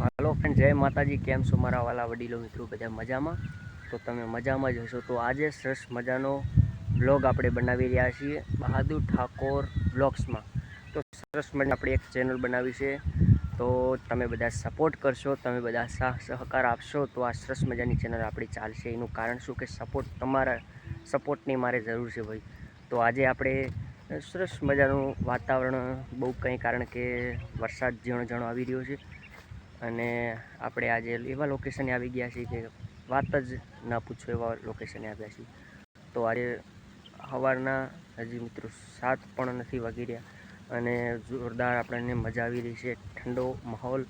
Hello friend, जय माताजी। केम छो मारा वाला वडीलो मित्रों? बधा मजामां? तो तमे मजामां ज हशो। तो आज सरस मजानो ब्लॉग आपणे बनावी रह्या छीए बहादुर ठाकोर ब्लॉग्स में। तो सरस मजा आपणे एक चेनल बनावी छे, तो तमे बधा सपोर्ट करशो, तमे बधा सहकार आपशो तो आ सरस मजानी चेनल आपणी चालशे। एनुं कारण शुं के सपोर्ट, तमारा सपोर्टनी मारे जरूर छे भाई। तो आजे आपणे सरस मजानुं वातावरण बहु कंई, कारण के वरसाद झीणो झीणो आवी रह्यो छे અને આપણે આજે એવા લોકેશને આવી ગયા છીએ કે વાત જ ના પૂછો એવા લોકેશને આવ્યા છીએ। તો આજે સવારના હજી મિત્રો 7 પણ નથી વાગી રહ્યા અને જોરદાર આપણને મજા આવી રહી છે। ઠંડો માહોલ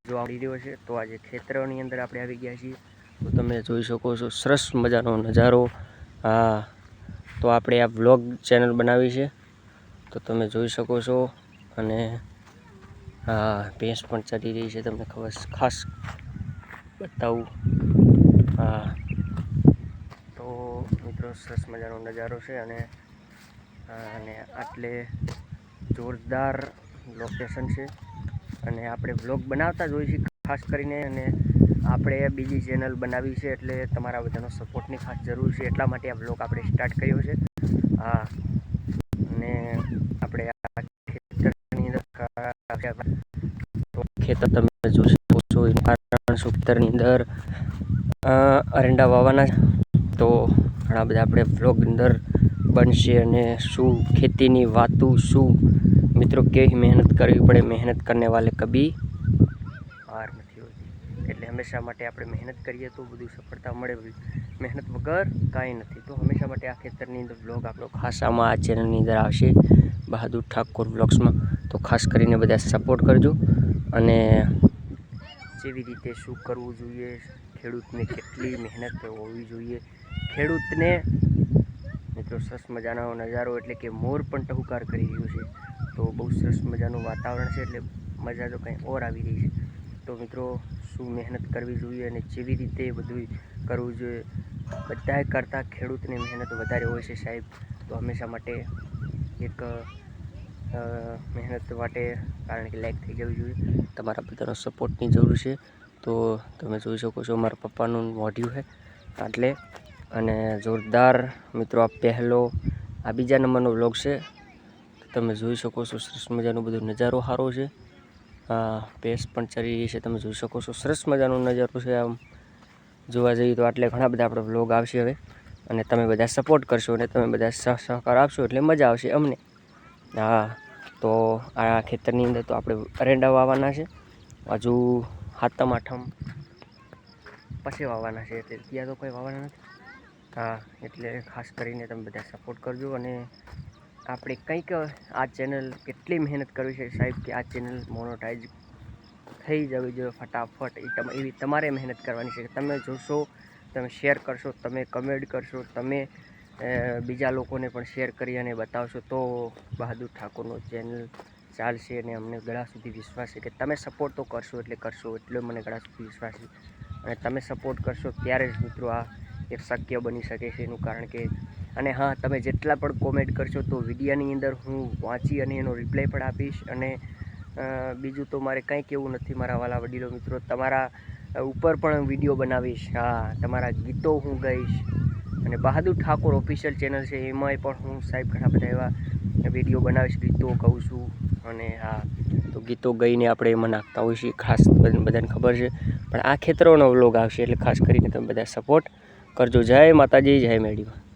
જોવા મળી રહ્યો છે। તો આજે ખેતરોની અંદર આપણે આવી ગયા છીએ। તો તમે જોઈ શકો છો સરસ મજાનો નજારો। તો આપણે આ વ્લોગ ચેનલ બનાવી છે, તો તમે જોઈ શકો છો। અને ભેંસ પણ ચરી રહી છે, તમને ખાસ બતાવું। તો મિત્રો સરસ મજાનો નજારો છે અને આટલે જોરદાર લોકેશન છે અને આપણે વ્લોગ બનાવતા જ હોઈએ છીએ ખાસ કરીને। અને આપણે બીજી ચેનલ બનાવી છે એટલે તમારા બધાનો સપોર્ટની ખાસ જરૂર છે, એટલા માટે આ વ્લોગ આપણે સ્ટાર્ટ કર્યો છે। અને આપણે આ ખેતરની અંદર ખેતર તમે જોઈ શકો છો, ખેતરની અંદર અરંડા વાવવાના। તો ઘણા બધા આપણે વ્લોગ અંદર બનશે અને શું ખેતીની વાતું, શું મિત્રો કેવી મહેનત કરવી પડે, મહેનત કરને વાલે કભી હાર નથી હોતી। એટલે હંમેશા માટે આપણે મહેનત કરીએ તો બધું સફળતા મળે, મહેનત વગર કાંઈ નથી। તો હંમેશા માટે આ ખેતરની અંદર વ્લોગ આપણો ખાસ આમાં આ ચેનલની અંદર આવશે, બહાદુર ઠાકોર વ્લોગ્સમાં। તો ખાસ કરીને બધા સપોર્ટ કરજો અને જેવી રીતે શું કરવું જોઈએ, ખેડૂતને કેટલી મહેનત હોવી જોઈએ। ખેડૂતને મિત્રો સરસ મજાનો નજારો એટલે કે મોર પણ ટહુકાર કરી રહ્યો છે, તો બહુ સરસ મજાનું વાતાવરણ છે, એટલે મજા તો કંઈ ઓર આવી રહી છે। તો મિત્રો શું મહેનત કરવી જોઈએ અને જેવી રીતે બધું કરવું જોઈએ, બધાએ કરતાં ખેડૂતની મહેનત વધારે હોય છે સાહેબ। તો હંમેશા માટે એક મહેનત માટે કારણ કે લાયક થઈ જવી જોઈએ, તમારા બધાનો સપોર્ટની જરૂર છે। તો તમે જોઈ શકો છો મારા પપ્પાનું મોઢ્યું છે આટલે, અને જોરદાર મિત્રો આ પહેલો, આ બીજા નંબરનો વ્લોગ છે। તમે જોઈ શકો છો સરસ મજાનો બધો નજારો સારો છે। ભેંસ પણ ચરી રહી છે, તમે જોઈ શકો છો સરસ મજાનો નજારો છે। આમ જોવા જઈએ તો આટલે ઘણા બધા આપણે વ્લોગ આવશે હવે, અને તમે બધા સપોર્ટ કરશો અને તમે બધા સહકાર આપશો એટલે મજા આવશે અમને। તો આ ખેતરની અંદર તો આપણે અરેંડા વાવવાના છે, હજુ સાતમ આઠમ પછી વાવવાના છે, એટલે ત્યાં તો કોઈ વાવવાના નથી। એટલે ખાસ કરીને તમે બધા સપોર્ટ કરજો અને આપણે કંઈક આ ચેનલ એટલી મહેનત કરવી છે સાહેબ કે આ ચેનલ મોનોટાઈઝ થઈ જવી જોઈએ ફટાફટ। એવી તમારે મહેનત કરવાની છે કે તમે જોશો, તમે શેર કરશો, તમે કમેન્ટ કરશો, તમે બીજા લોકોને પણ શેર કરી અને બતાવશો તો બહાદુર ઠાકોરનો ચેનલ ચાલશે। અને અમને ગળા સુધી વિશ્વાસ છે કે તમે સપોર્ટ તો કરશો એટલે કરશો, એટલે મને ગળા સુધી વિશ્વાસ છે। અને તમે સપોર્ટ કરશો ત્યારે જ મિત્રો આ એક શક્ય બની શકે છે, એનું કારણ કે અને તમે જેટલા પણ કોમેન્ટ કરશો તો વિડીયાની અંદર હું વાંચી અને એનો રિપ્લાય પણ આપીશ। અને બીજું તો મારે કંઈ કહેવું નથી મારા વાલા વડીલો મિત્રો, તમારા ઉપર પણ વિડીયો બનાવીશ। તમારા ગીતો હું ગાઈશ, અને બહાદુર ઠાકોર ઓફિશિયલ ચેનલ છે એમાંય પણ હું સાહેબ ઘણા બધા એવા વિડીયો બનાવીશ, ગીતો ગાઉં છું। અને તો ગીતો ગાઈને આપણે એમાં નાખતા હોઈએ છીએ, ખાસ બધાને ખબર છે। પણ આ ખેતરોનો વ્લોગ આવશે એટલે ખાસ કરીને તમે બધા સપોર્ટ કરજો। જય માતાજી, જય મેડીમાં।